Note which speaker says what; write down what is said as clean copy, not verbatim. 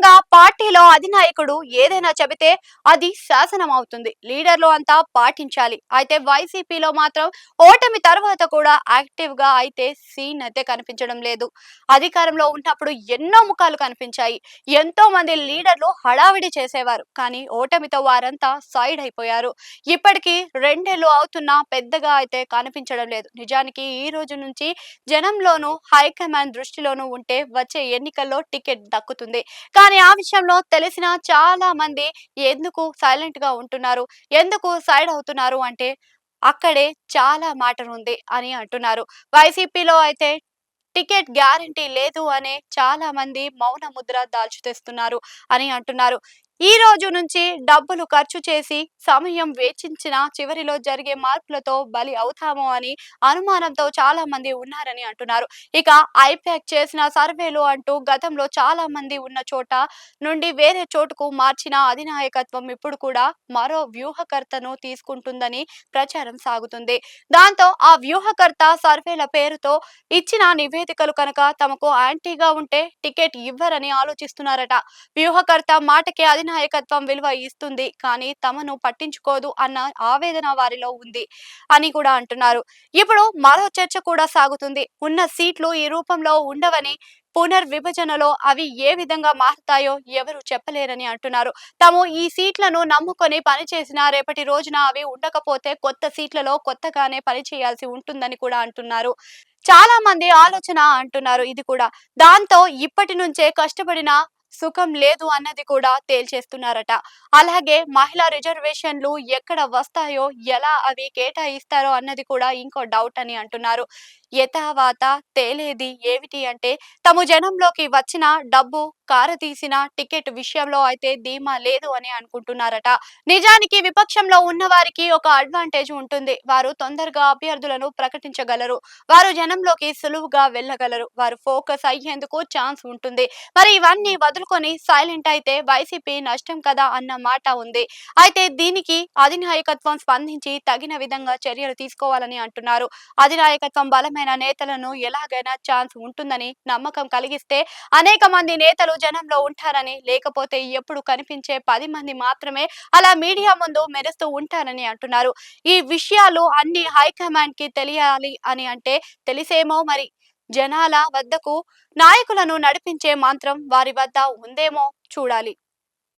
Speaker 1: ముఖ్యంగా పార్టీలో అధినాయకుడు ఏదైనా చెబితే అది శాసనం అవుతుంది. లీడర్లు అంతా పాటించాలి. అయితే వైసీపీలో మాత్రం ఓటమి తర్వాత కూడా యాక్టివ్‌గా అయితే సీన్ అయితే కనిపించడం లేదు. అధికారంలో ఉన్నప్పుడు ఎన్నో ముఖాలు కనిపించాయి. ఎంతో మంది లీడర్లు హడావిడి చేసేవారు. కానీ ఓటమితో వారంతా సైడ్ అయిపోయారు. ఇప్పటికి 2 ఏళ్లు అవుతున్నా పెద్దగా అయితే కనిపించడం లేదు. నిజానికి ఈ రోజు నుంచి జనంలోనూ హైకమాండ్ దృష్టిలోనూ ఉంటే వచ్చే ఎన్నికల్లో టికెట్ దక్కుతుంది. కానీ ఆ విషయంలో తెలిసిన చాలా మంది ఎందుకు సైలెంట్ గా ఉంటున్నారు, ఎందుకు సైడ్ అవుతున్నారు అంటే అక్కడే చాలా మ్యాటర్ ఉంది అని అంటున్నారు. వైసీపీలో అయితే టికెట్ గ్యారంటీ లేదు అనే చాలా మంది మౌన ముద్ర దాల్చుతేస్తున్నారు అని అంటున్నారు. ఈ రోజు నుంచి డబ్బులు ఖర్చు చేసి సమయం వేచించిన చివరిలో జరిగే మార్పులతో బలి అవుతామో అని అనుమానంతో చాలా మంది ఉన్నారని అంటున్నారు. ఇక ఐపాక్ చేసిన సర్వేలు అంటూ గతంలో చాలా మంది ఉన్న చోట నుండి వేరే చోటుకు మార్చిన అధినాయకత్వం ఇప్పుడు కూడా మరో వ్యూహకర్తను తీసుకుంటుందని ప్రచారం సాగుతుంది. దాంతో ఆ వ్యూహకర్త సర్వేల పేరుతో ఇచ్చిన నివేదికలు కనుక తమకు యాంటీగా ఉంటే టికెట్ ఇవ్వరని ఆలోచిస్తున్నారట. వ్యూహకర్త మాటకి అధినాయకత్వం విలువ ఇస్తుంది కానీ తమను పట్టించుకోదు అన్న ఆవేదన వారిలో ఉంది అని కూడా అంటున్నారు. ఇప్పుడు మరో చర్చ కూడా సాగుతుంది. ఉన్న సీట్లు ఈ రూపంలో ఉండవని, పునర్విభజనలో అవి ఏ విధంగా మారుతాయో ఎవరు చెప్పలేరని అంటున్నారు. తాము ఈ సీట్లను నమ్ముకొని పనిచేసిన రేపటి రోజున అవి ఉండకపోతే కొత్త సీట్లలో కొత్తగానే పనిచేయాల్సి ఉంటుందని కూడా అంటున్నారు. చాలా మంది ఆలోచన అంటున్నారు ఇది కూడా. దాంతో ఇప్పటి నుంచే కష్టపడిన సుఖం లేదు అన్నది కూడా తేల్చేస్తున్నారట. అలాగే మహిళా రిజర్వేషన్లు ఎక్కడ వస్తాయో, ఎలా అవి కేటాయిస్తారో అన్నది కూడా ఇంకో డౌట్ అని అంటున్నారు. యథావాత తేలేది ఏమిటి అంటే తాము జనంలోకి వచ్చిన డబ్బు కారతీసిన టికెట్ విషయంలో అయితే ధీమా లేదు అని అనుకుంటున్నారట. నిజానికి విపక్షంలో ఉన్న వారికి ఒక అడ్వాంటేజ్ ఉంటుంది. వారు తొందరగా అభ్యర్థులను ప్రకటించగలరు. వారు జనంలోకి సులువుగా వెళ్ళగలరు. వారు ఫోకస్ అయ్యేందుకు ఛాన్స్ ఉంటుంది. మరి ఇవన్నీ వదులుకొని సైలెంట్ అయితే వైసీపీ నష్టం కదా అన్న మాట ఉంది. అయితే దీనికి అధినాయకత్వం స్పందించి తగిన విధంగా చర్యలు తీసుకోవాలని అంటున్నారు. అధినాయకత్వం బలమైన నేతలను ఎలాగైనా ఛాన్స్ ఉంటుందని నమ్మకం కలిగిస్తే అనేక మంది నేతలు జనంలో ఉంటారని, లేకపోతే ఎప్పుడు కనిపించే 10 మంది మాత్రమే అలా మీడియా ముందు మెరుస్తూ ఉంటారని అంటున్నారు. ఈ విషయాలు అన్ని హైకమాండ్ కి తెలియాలి అని అంటే తెలిసేమో మరి. జనాల వద్దకు నాయకులను నడిపించే మంత్రం వారి వద్ద ఉందేమో చూడాలి.